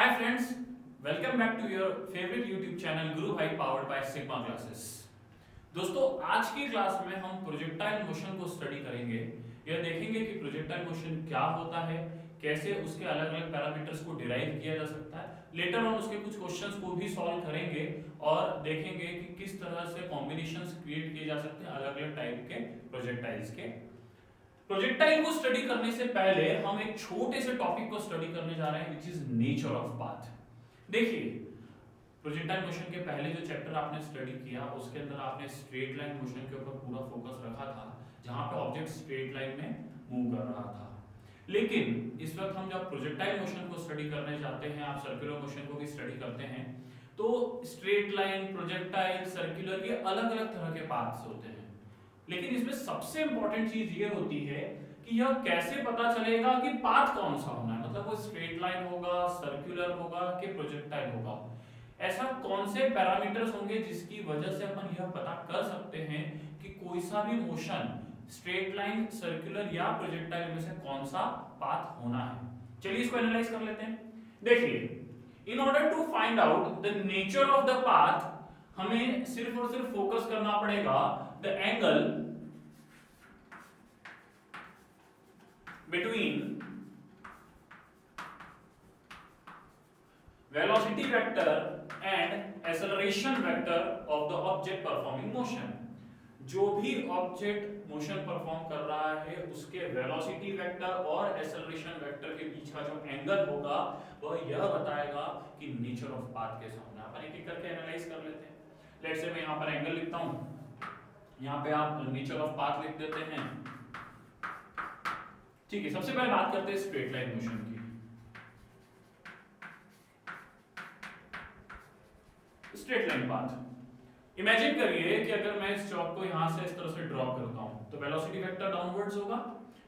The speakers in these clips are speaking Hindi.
Hi friends, welcome back to your favorite YouTube channel Guru Bhai powered by Sigma Classes। दोस्तों आज की क्लास में हम प्रोजेक्टाइल मोशन को स्टडी करेंगे। यह देखेंगे कि प्रोजेक्टाइल मोशन क्या होता है, कैसे उसके अलग अलग पैरामीटर्स को डिराइव किया जा सकता है। लेटर ऑन उसके कुछ क्वेश्चंस को भी सॉल्व करेंगे और देखेंगे कि किस तरह से कॉम्बिनेशंस क्रिएट किए जा सकते हैं अलग अलग टाइप के प्रोजेक्टाइल्स के। प्रोजेक्टाइल को स्टडी करने से पहले हम एक छोटे से टॉपिक को स्टडी करने जा रहे हैं which is nature of path. देखिए प्रोजेक्टाइल मोशन के पहले जो चैप्टर आपने स्टडी किया उसके अंदर आपने स्ट्रेट लाइन मोशन के ऊपर पूरा फोकस रखा था, जहां पे ऑब्जेक्ट स्ट्रेट लाइन में मूव कर रहा था। लेकिन इस वक्त हम जब प्रोजेक्टाइल मोशन को स्टडी करने जाते हैं, आप सर्कुलर मोशन को भी स्टडी करते हैं, तो स्ट्रेट लाइन, प्रोजेक्टाइल, सर्कुलर ये अलग अलग तरह के पाथ्स होते हैं। लेकिन इसमें सबसे इंपॉर्टेंट चीज ये होती है कि यह कैसे पता चलेगा कि पाथ कौन सा होना है, मतलब वो स्ट्रेट लाइन होगा, सर्कुलर होगा कि प्रोजेक्टाइल होगा। ऐसा कौन से पैरामीटर्स होंगे जिसकी वजह से अपन यह पता कर सकते हैं कि कोई सा भी मोशन स्ट्रेट लाइन, सर्कुलर या प्रोजेक्टाइल में से कौन सा पाथ होना है। चलिए इसको एनालाइज कर लेते हैं। देखिए in order to find out the nature of the path हमें सिर्फ और सिर्फ फोकस करना पड़ेगा the angle between velocity vector and acceleration vector of the object performing motion. जो भी ऑब्जेक्ट मोशन परफॉर्म कर रहा है उसके वेलोसिटी वेक्टर और एक्सेलरेशन वेक्टर के बीच का जो एंगल होगा वह यह बताएगा कि नेचर ऑफ पाथ कैसा होना है। अपन एक एक करके एनालाइज कर लेते हैं। लेट्स से मैं यहां पर एंगल लिखता हूं, यहां पे आप नेचर ऑफ पाथ लिख देते हैं। ठीक है, सबसे पहले बात करते हैं स्ट्रेट लाइन मोशन की। स्ट्रेट लाइन पाथ इमेजिन करिए कि अगर मैं इस चौक को यहां से इस तरह से ड्रॉ करता हूं तो वेलोसिटी वेक्टर डाउनवर्ड्स होगा,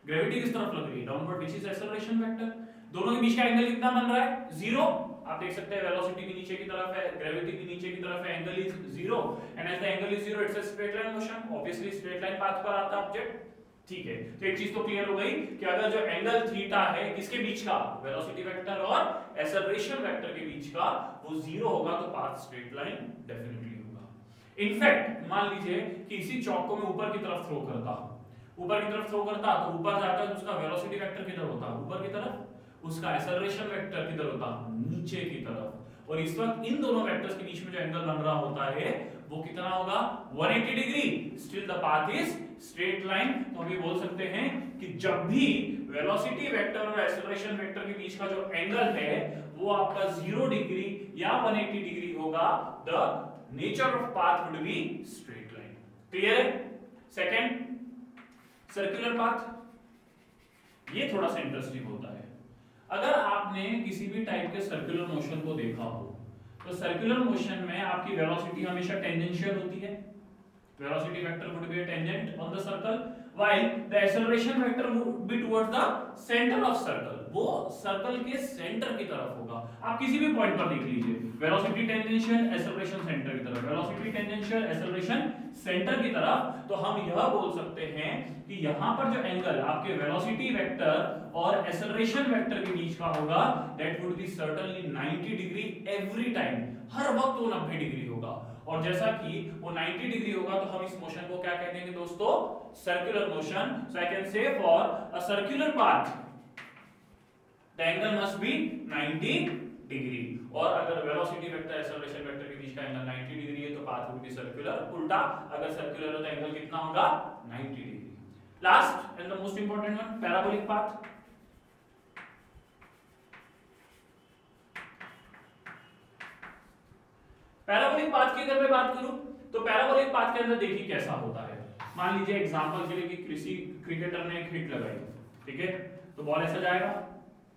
ग्रेविटी किस तरफ लग रही है, downward, which is acceleration vector. दोनों के बीच का एंगल कितना बन रहा है, जीरो। आप देख सकते हैं वेलोसिटी भी नीचे की तरफ है, ग्रेविटी भी नीचे की तरफ है, angle is zero and as the angle is zero it's a straight line motion. Obviously straight line path पर आता है ऑब्जेक्ट। ठीक है, तो एक चीज तो क्लियर हो गई कि अगर जो एंगल थीटा है किसके बीच का, वेलोसिटी वेक्टर और एक्सेलरेशन वेक्टर के बीच का, वो जीरो होगा तो पाथ स्ट्रेट लाइन डेफिनेटली होगा। इनफैक्ट मान लीजिए कि इसी चौक को मैं ऊपर की तरफ थ्रो करता हूं, ऊपर की तरफ थ्रो करता तो ऊपर जाकर उसका वेलोसिटी वेक्टर किधर होता, ऊपर की तरफ, उसका एक्सेलरेशन वेक्टर किधर होता, नीचे की तरफ। और इस वक्त इन दोनों वेक्टर्स के बीच में जो एंगल बन रहा होता है वो कितना होगा, 180 degree. Still the path is straight line. तो हम ये बोल सकते हैं कि जब भी वेलोसिटी वेक्टर और एक्सेलरेशन वेक्टर के बीच का जो एंगल है वो आपका 0 डिग्री या 180 डिग्री होगा, the nature of path would be straight line. Clear है। सेकंड, सर्कुलर पाथ, ये थोड़ा सा इंटरेस्टिंग होता है। अगर आपने किसी भी टाइप के सर्कुलर मोशन को देखा हो तो सर्कुलर मोशन में आपकी वेलोसिटी हमेशा टेंजेंशियल होती है, velocity vector would be a tangent on the circle while the acceleration vector would be towards the center of circle। वो सर्कल के सेंटर की तरफ होगा। आप किसी भी पॉइंट पर देख लीजिए, वेलोसिटी टेंजेंशियल, एक्सेलरेशन सेंटर की तरफ, वेलोसिटी टेंजेंशियल, एक्सेलरेशन सेंटर की तरफ। तो हम यह बोल सकते हैं कि यहां पर जो एंगल आपके वेलोसिटी वेक्टर और एक्सेलरेशन वेक्टर के बीच का होगा that would be certainly 90 degree every time. हर वक्त वो 90 डिग्री होगा। और जैसा कि वो 90 डिग्री होगा तो हम इस मोशन को क्या कह देंगे दोस्तों, circular motion. So I can say for a circular path the angle must be 90 degree. और अगर वेलोसिटी वेक्टर, एक्सेलरेशन वेक्टर के बीच का एंगल 90 डिग्री है तो पाथ वुड बी सर्कुलर। उल्टा अगर सर्कुलर हो तो एंगल कितना होगा, 90 degree. Last and the most important one, parabolic path. Parabolic path की अगर मैं बात करूं तो पैराबोलिक पाथ के अंदर देखिए कैसा होता है। मान लीजिए एग्जांपल के लिए कि किसी क्रिकेटर ने एक हिट लगाई, ठीक है, तो बॉल ऐसा जाएगा।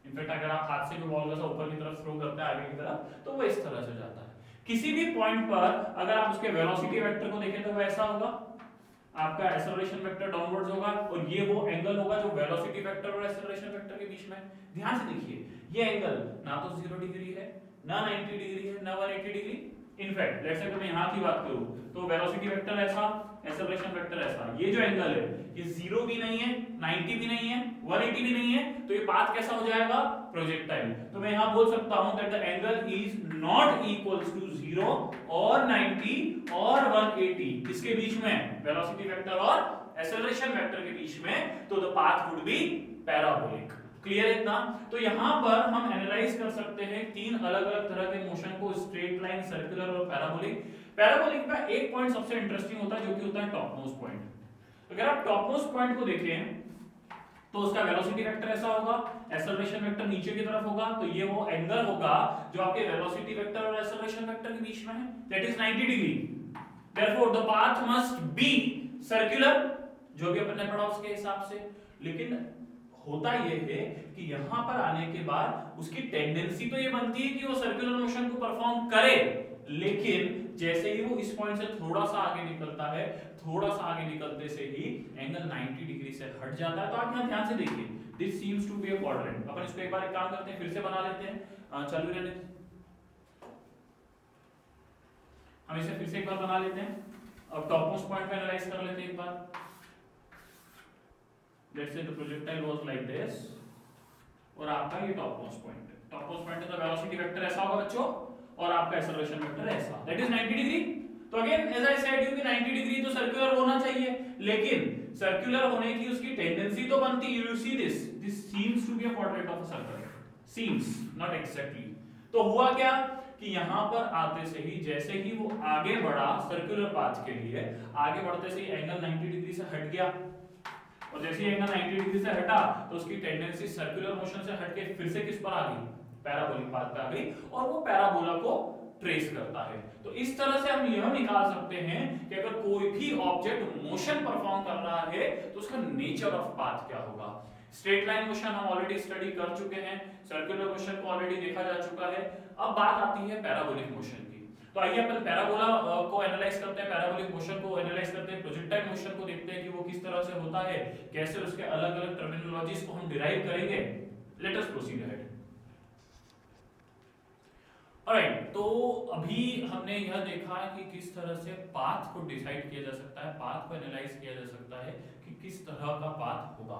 इनफैक्ट अगर आप हाथ से भी बॉल को ऊपर की तरफ थ्रो करते हैं आगे की तरफ तो वो इस तरह से जाता है। किसी भी पॉइंट पर अगर आप उसके वेलोसिटी वेक्टर को देखें तो वो ऐसा होगा, आपका एक्सेलरेशन वेक्टर डाउनवर्ड्स होगा और ये वो एंगल होगा जो वेलोसिटी वेक्टर और एक्सेलरेशन वेक्टर के बीच में। ध्यान से देखिए ये एंगल ना तो 0 डिग्री है, ना 90 डिग्री है, ना 180 डिग्री। इनफैक्ट लेट्स से अगर मैं यहां की बात करूं तो वेलोसिटी वेक्टर ऐसा, एक्सेलरेशन वेक्टर ऐसा, ये जो एंगल है ये 0 भी नहीं है 90 भी नहीं है, 180 भी नहीं है, तो ये पाथ कैसा हो जाएगा? प्रोजेक्टाइल। तो मैं यहां बोल सकता हूं that the angle is not equals to 0 और 90 और 180 किसके बीच में? वेलोसिटी वेक्टर और एक्सेलरेशन वेक्टर के बीच में, तो the path would be parabolic. Clear है इतना? तो यहां पर हम एनालाइज कर सकते हैं तीन अलग अलग तरह के मोशन को, स्ट्रेट लाइन, सर्कुलर और पैराबोलिक। पैराबोलिक का एक पॉइंट सबसे इंटरेस्टिंग होता है जो कि होता है टॉप मोस्ट पॉइंट। अगर आप टॉप मोस्ट पॉइंट को देखें तो उसका वेलोसिटी वेक्टर ऐसा होगा, एक्सेलरेशन वेक्टर नीचे की तरफ होगा, तो ये वो एंगल होगा जो आपके वेलोसिटी वेक्टर और एक्सेलरेशन वेक्टर के बीच में है, that is 90 degree. Therefore the path must be circular, जो भी अपन ने पढ़ा उसके हिसाब से। लेकिन होता ये है कि यहां पर आने के बाद उसकी टेंडेंसी तो ये बनती है कि वो सर्कुलर मोशन को परफॉर्म करे, लेकिन जैसे ही वो इस पॉइंट से थोड़ा सा आगे निकलता है, थोड़ा सा आगे निकलते से ही एंगल 90 डिग्री से हट जाता है। तो आप यहां ध्यान से देखिए, this seems to be a quadrant. अपन इसको एक बार एक काम करते हैं, फिर से बना लेते हैं, चालू रहने हम इसे फिर से एक बार बना लेते हैं। अब टॉप मोस्ट पॉइंट को एनालाइज कर लेते हैं एक बार। Let's say the projectile was like this और आपका ये टॉप मोस्ट पॉइंट है। टॉप मोस्ट पॉइंट का वेलोसिटी वेक्टर ऐसा होगा बच्चों और आपका एक्सेलरेशन वेक्टर ऐसा, दैट इज 90 डिग्री। तो again as I said you कि 90 डिग्री तो सर्कुलर होना चाहिए, लेकिन सर्कुलर होने की उसकी टेंडेंसी तो बनती है। You see this seems to be a quadrant of a circle, seems not exactly. तो हुआ क्या कि यहां पर आते से ही जैसे ही वो आगे बढ़ा सर्कुलर पाथ के लिए, आगे बढ़ते से ही एंगल 90 डिग्री से हट गया, और जैसे ही एंगल 90 डिग्री से हटा तो उसकी टेंडेंसी सर्कुलर मोशन से हटके फिर से किस पर आ गई? पैराबोलिक पाथ पे आ गई, और वो पैराबोला को ट्रेस करता है। तो इस तरह से हम यह निकाल सकते हैं कि अगर कोई भी ऑब्जेक्ट मोशन परफॉर्म कर रहा है तो उसका नेचर ऑफ पाथ क्या होगा। स्ट्रेट लाइन मोशन हम ऑलरेडी स्टडी कर चुके हैं, सर्कुलर मोशन को ऑलरेडी देखा जा चुका है। अब बात आती है पैराबोलिक मोशन की। तो आइए अपन पैराबोला को एनालाइज करते हैं, पैराबोलिक मोशन को एनालाइज करते हैं, प्रोजेक्टाइल मोशन को देखते हैं कि वो किस तरह से होता है, कैसे उसके अलग-अलग टर्मिनोलॉजीज को हम डिराइव करेंगे। Let us proceed ahead. Alright, तो अभी हमने यह देखा कि किस तरह से पाथ को डिसाइड किया जा सकता है, पाथ को एनालाइज किया जा सकता है कि किस तरह का पाथ होगा।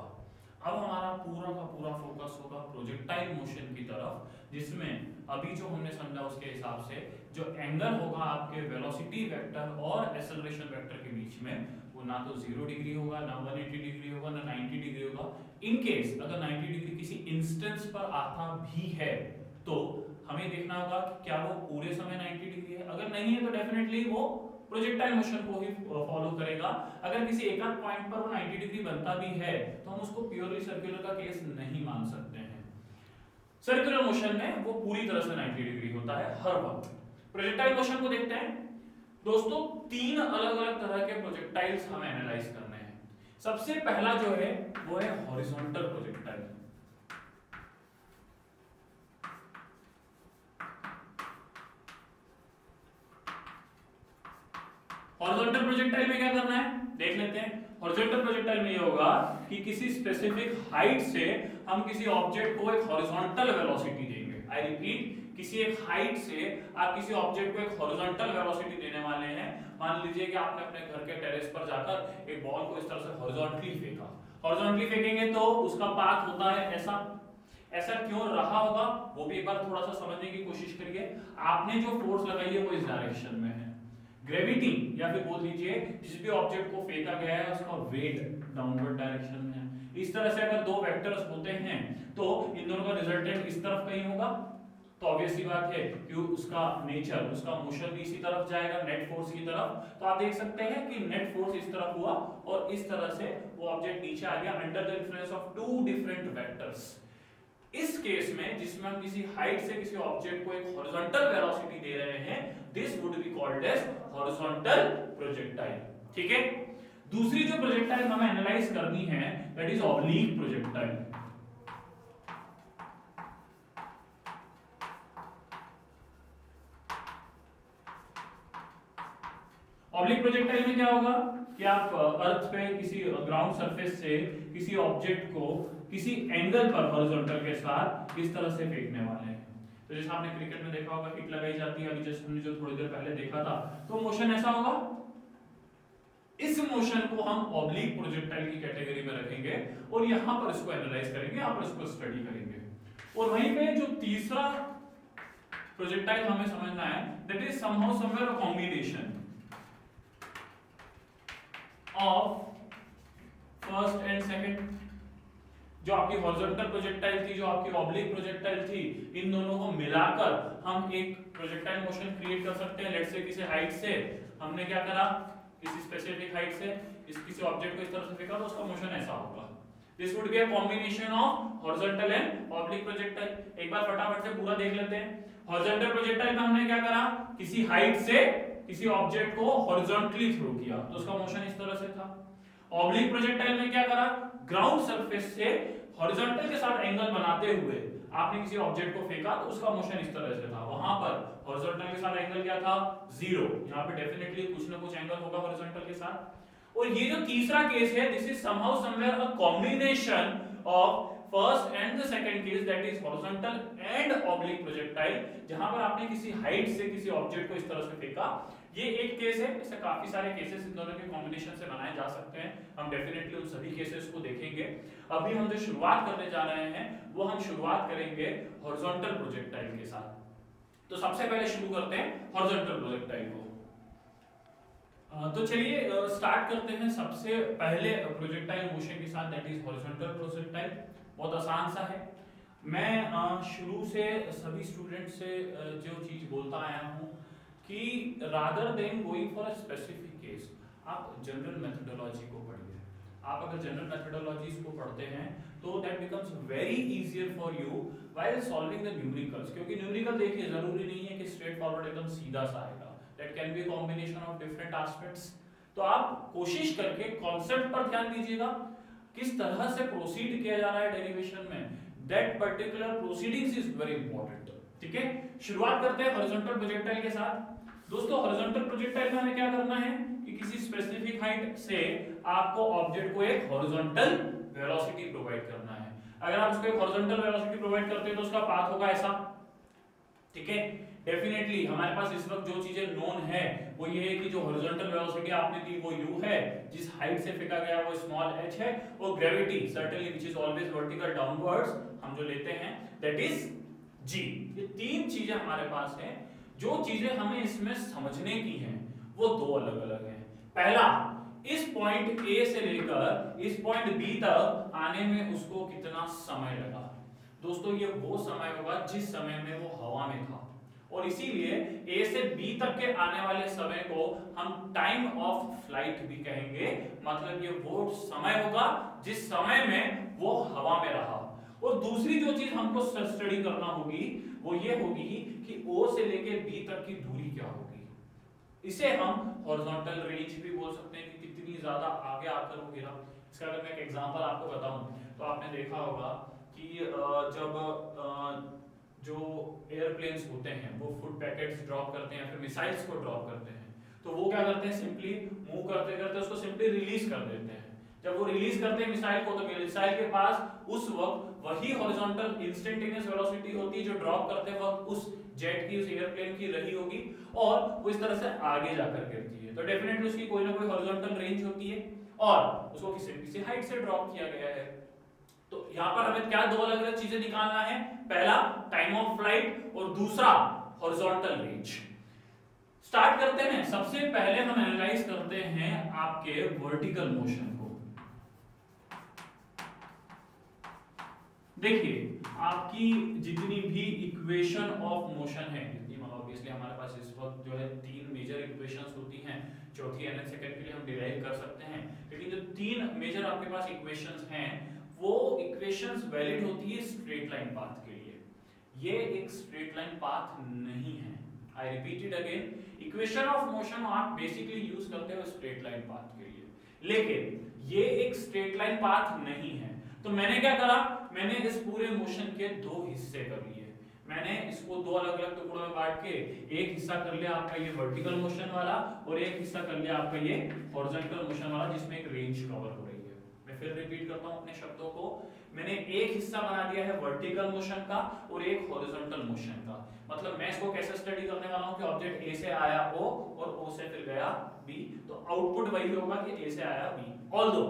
अब हमारा पूरा का पूरा फोकस होगा प्रोजेक्टाइल मोशन की तरफ, जिसमें अभी जो हमने समझा उसके हिसाब से जो एंगल होगा आपके वेलोसिटी वेक्टर और एक्सेलरेशन वेक्टर के बीच में, वो ना तो 0 डिग्री होगा, ना 180 डिग्री होगा, ना 90 डिग्री होगा। इन केस अगर 90 डिग्री किसी इंस्टेंस पर आता भी है तो हमें देखना होगा कि क्या वो पूरे समय 90 डिग्री है। अगर नहीं है तो डेफिनेटली वो प्रोजेक्टाइल मोशन को ही फॉलो करेगा। अगर किसी एक आध पॉइंट पर वो 90 डिग्री बनता भी है तो हम उसको प्योरली सर्कुलर का केस नहीं मान सकते हैं। सर्कुलर मोशन में वो पूरी तरह से 90 डिग्री होता है हर वक्त। प्रोजेक्टाइल मोशन को देखते हैं दोस्तों। तीन अलग अलग तरह के प्रोजेक्टाइल्स हमें एनालाइज करने हैं। सबसे पहला जो है वो है हॉरिजॉन्टल प्रोजेक्टाइल। हॉरिजॉन्टल प्रोजेक्टाइल में क्या करना है देख लेते हैं। हॉरिजॉन्टल प्रोजेक्टाइल में ये होगा कि किसी स्पेसिफिक हाइट से हम किसी ऑब्जेक्ट को एक हॉरिजॉन्टल वेलोसिटी देंगे। आई रिपीट, किसी एक हाइट से आप किसी ऑब्जेक्ट को एक हॉरिजॉन्टल वेलोसिटी देने वाले हैं। मान लीजिए कि आपने अपने घर के टेरेस पर जाकर एक बॉल को इस तरह से हॉरिजॉन्टली फेंका। हॉरिजॉन्टली फेंकेंगे तो उसका पाथ होता है ऐसा। ऐसा क्यों रहा होगा वो भी एक बार थोड़ा सा समझने की कोशिश करिए। आपने जो फोर्स लगाई है वो इस डायरेक्शन में है, ग्रेविटी, या फिर बोल दीजिए जिस भी ऑब्जेक्ट को फेंका गया है उसका वेट डाउनवर्ड डायरेक्शन में है। इस तरह से अगर दो वेक्टर्स होते हैं तो इन दोनों का रिजल्टेंट इस तरफ कहीं होगा, तो ऑब्वियस सी बात है कि उसका नेचर, उसका मोशन भी इसी तरफ जाएगा, नेट फोर्स की तरफ। तो आप देख सकते हैं कि नेट फोर्स इस तरफ हुआ और इस तरह से वो ऑब्जेक्ट नीचे आ गया under the influence of two different vectors. इस केस में जिसमें हम किसी हाइट से किसी ऑब्जेक्ट को एक हॉरिजॉन्टल वेलोसिटी दे रहे हैं, this would be called as horizontal projectile. ठीक है। दूसरी जो प्रोजेक्टाइल हमें एनालाइज करनी है that is oblique projectile. Oblique projectile में क्या होगा कि आप अर्थ पे किसी ग्राउंड सरफेस से किसी ऑब्जेक्ट को किसी एंगल पर हॉरिजॉन्टल के साथ इस तरह से फेंकने वाले हैं। तो जैसे आपने क्रिकेट में देखा होगा हिट लगाई जाती है, अभी जस्ट हमने जो थोड़ी देर पहले देखा था, तो मोशन ऐसा होगा। इस मोशन को हम ऑब्लिक प्रोजेक्टाइल की कैटेगरी में रखेंगे और यहां पर इसको एनालाइज करेंगे, यहां पर इसको स्टडी करेंगे। और वहीं पे जो तीसरा प्रोजेक्टाइल हमें समझना है, that is somehow somewhere a combination of first and second. जो आपकी हॉरिजॉन्टल प्रोजेक्टाइल थी, जो आपकी ऑब्लिक प्रोजेक्टाइल थी, इन दोनों को मिलाकर हम एक प्रोजेक्टाइल मोशन क्रिएट कर सकते हैं। लेट्स से किसी हाइट से हमने क्या करा, किसी स्पेसिफिक हाइट से किसी ऑब्जेक्ट को इस तरह से फेंका तो उसका मोशन ऐसा होगा। This would be a combination of horizontal and oblique projectile. एक बार फटाफट से पूरा देख लेते हैं। हॉरिजॉन्टल प्रोजेक्टाइल में हमने क्या करा, किसी हाइट से किसी ऑब्जेक्ट को हॉरिजॉन्टली थ्रो किया तो उसका मोशन इस तरह से था। ऑब्लिक प्रोजेक्टाइल में क्या करा, ग्राउंड सरफेस से हॉरिजॉन्टल के साथ एंगल बनाते हुए आपने किसी ऑब्जेक्ट को फेंका तो उसका मोशन इस तरह से था। वहां पर हॉरिजॉन्टल के साथ एंगल क्या था, 0। यहां पे डेफिनेटली कुछ ना कुछ एंगल होगा हॉरिजॉन्टल के साथ। और ये जो तीसरा केस है, this is somehow somewhere a combination of first and the second case, that is horizontal and oblique projectile, जहां पर आपने किसी हाइट से किसी ऑब्जेक्ट को इस तरह से फेंका। ये एक केस है, ऐसे काफी सारे केसेस इन दोनों के कॉम्बिनेशन से बनाए जा सकते हैं। हम डेफिनेटली उन सभी केसेस को देखेंगे। अभी हम जो शुरुआत करने जा रहे हैं वो हम शुरुआत करेंगे हॉरिजॉन्टल प्रोजेक्टाइल के साथ। तो सबसे पहले शुरू करते हैं हॉरिजॉन्टल प्रोजेक्टाइल को। तो चलिए स्टार्ट करते हैं सबसे पहले प्रोजेक्टाइल मोशन के साथ, दैट इज हॉरिजॉन्टल प्रोजेक्टाइल। बहुत आसान सा है। मैं शुरू से सभी स्टूडेंट से जो चीज बोलता आया हूं कि rather than going for a specific case, आप जनरल मेथोडोलॉजी को पढ़िए। आप अगर जनरल मेथोडोलॉजीज को पढ़ते हैं तो that becomes very easier for you while solving the numericals. क्योंकि न्यूमेरिकल देखिए जरूरी नहीं है कि स्ट्रेट फॉरवर्ड एकदम सीधा सा आएगा, that can be combination of different aspects. तो आप कोशिश करके कॉन्सेप्ट पर ध्यान दीजिएगा, किस तरह से प्रोसीड किया जा रहा है डेरिवेशन में, that particular proceedings is very important. ठीक है, शुरुआत करते हैं हॉरिजॉन्टल प्रोजेक्टाइल के साथ। दोस्तों हॉरिजॉन्टल प्रोजेक्टाइल में हमें क्या करना है कि किसी स्पेसिफिक हाइट से आपको ऑब्जेक्ट को एक हॉरिजॉन्टल वेलोसिटी प्रोवाइड करना है। अगर आप उसको एक हॉरिजॉन्टल वेलोसिटी प्रोवाइड करते हैं तो उसका पाथ होगा ऐसा। ठीक है, डेफिनेटली हमारे पास इस वक्त जो चीजें नोन है वो ये है कि जो हॉरिजॉन्टल वेलोसिटी आपने दी वो u है, जिस हाइट से फेंका गया वो स्मॉल h है, और gravity certainly which is always vertical downwards हम जो लेते हैं दैट इज g। ये तीन चीजें हमारे पास हैं। जो चीजें हमें इसमें समझने की हैं वो दो अलग अलग हैं। पहला, इस पॉइंट A से लेकर इस पॉइंट B तक आने में उसको कितना समय लगा। दोस्तों ये वो समय होगा जिस समय में वो हवा में था, और इसीलिए A से B तक के आने वाले समय को हम टाइम ऑफ फ्लाइट भी कहेंगे। मतलब ये वो समय होगा जिस समय में वो हवा में रहा। और दूसरी जो चीज हमको स्टडी करना होगी वो ये होगी कि O से लेके B तक की दूरी क्या होगी। इसे हम हॉरिजॉन्टल रेंज भी बोल सकते हैं कि कितनी ज्यादा आगे आकर वो गिरा। इसका अगर मैं एक एग्जांपल आपको बताऊं तो आपने देखा होगा कि जब जो एयरप्लेन्स होते हैं वो फूड पैकेट्स ड्रॉप करते हैं या फिर मिसाइल्स को ड्रॉप करते हैं, तो वो क्या करते हैं, सिंपली मूव करते करते उसको सिंपली रिलीज कर देते हैं। जब वो रिलीज करते हैं मिसाइल को, तो मिसाइल के पास उस वक्त वही हॉरिजॉन्टल इंस्टेंटेनियस वेलोसिटी होती है जो ड्रॉप करते वक्त उस जेट की, उस एयरप्लेन की रही होगी, और वो इस तरह से आगे जाकर गिरती है। तो डेफिनेटली उसकी कोई ना कोई हॉरिजॉन्टल रेंज होती है और उसको किसी हाइट से ड्रॉप किया गया है। तो यहाँ पर हमें क्या दो अलग अलग चीजें निकालना है, पहला टाइम ऑफ फ्लाइट और दूसरा हॉरिजॉन्टल रेंज। स्टार्ट करते हैं। सबसे पहले हम एनालाइज करते हैं आपके वर्टिकल मोशन को। देखिए आपकी जितनी भी इक्वेशन ऑफ मोशन है, ऑब्वियसली हमारे पास इस वक्त जो है तीन मेजर इक्वेशंस होती हैं, चौथी nth सेकंड के लिए हम डिराइव कर सकते हैं, लेकिन जो तीन मेजर आपके पास इक्वेशंस हैं वो इक्वेशंस वैलिड होती है स्ट्रेट लाइन पाथ के लिए। ये एक स्ट्रेट लाइन पाथ नहीं है। I repeat it again, equation of motion आप बेसिकली यूज करते हो स्ट्रेट लाइन पाथ के लिए, लेकिन ये एक स्ट्रेट लाइन पाथ नहीं है। तो मैंने क्या करा, मैंने इस पूरे मोशन के दो हिस्से कर लिए। मैंने इसको दो अलग अलग टुकड़ों में बांट के एक हिस्सा कर लिया आपका ये वर्टिकल मोशन वाला, और एक हिस्सा कर लिया आपका ये हॉरिजॉन्टल मोशन वाला जिसमें एक रेंज कवर हो रही है। मैं फिर रिपीट करता हूं अपने शब्दों को, मैंने एक हिस्सा बना दिया है वर्टिकल मोशन का और एक हॉरिजॉन्टल मोशन का। मतलब मैं इसको कैसे स्टडी करने वाला हूँ कि ऑब्जेक्ट ए से आया ओ और ओ से फिर गया बी, तो आउटपुट वही होगा कि ए से आया बी। ऑल्दो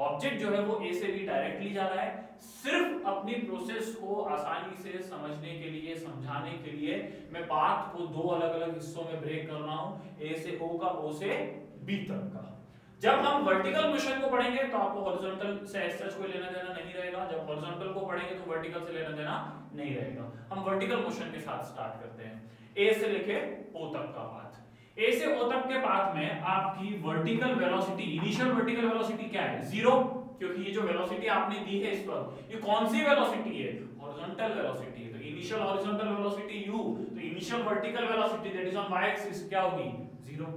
ऑब्जेक्ट जो है वो ए से बी डायरेक्टली जा रहा है, सिर्फ अपनी प्रोसेस को आसानी से समझने के लिए, समझाने के लिए मैं बात को दो अलग अलग हिस्सों में ब्रेक कर रहा हूं, ए से ओ का, ओ से बी तक का। जब हम वर्टिकल मोशन को पढ़ेंगे तो आपको हॉरिजॉन्टल से एज सच कोई लेना देना नहीं रहेगा, जब हॉरिजॉन्टल को पढ़ेंगे तो वर्टिकल से लेना देना नहीं रहेगा। हम वर्टिकल मोशन के साथ स्टार्ट करते हैं, ए से लेके ओ तक का पाथ। ए से ओ तक के पाथ में आपकी vertical velocity, initial vertical velocity क्या है? 0, क्योंकि ये जो वेलोसिटी आपने दी है इस पर, ये कौन सी वेलोसिटी है? हॉरिजॉन्टल वेलोसिटी है। तो इनिशियल हॉरिजॉन्टल वेलोसिटी u, तो initial vertical velocity that is on y axis क्या होगी? 0।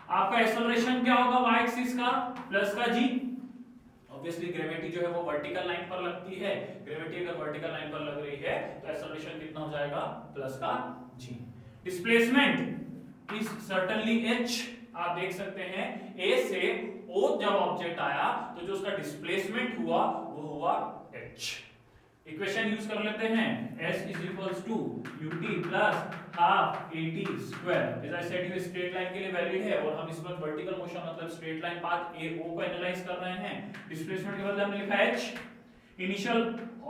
आपका एक्सेलरेशन क्या होगा y एक्सिस का? प्लस का g। ऑब्वियसली ग्रेविटी जो है वो वर्टिकल लाइन पर लगती है, ग्रेविटी अगर वर्टिकल लाइन पर लग रही है तो एक्सेलरेशन कितना हो जाएगा? प्लस का g। Displacement is certainly h। आप देख सकते हैं a से o जब ऑब्जेक्ट आया तो जो उसका डिस्प्लेसमेंट हुआ वो हुआ h। इक्वेशन यूज कर लेते हैं, s is equals to ut plus half at square। as I said ये स्ट्रेट लाइन के लिए वैलिड है और हम इस वक्त वर्टिकल मोशन मतलब straight line path a o को एनालाइज कर रहे हैं। डिस्प्लेसमेंट के बदले हमने लिखा h, initial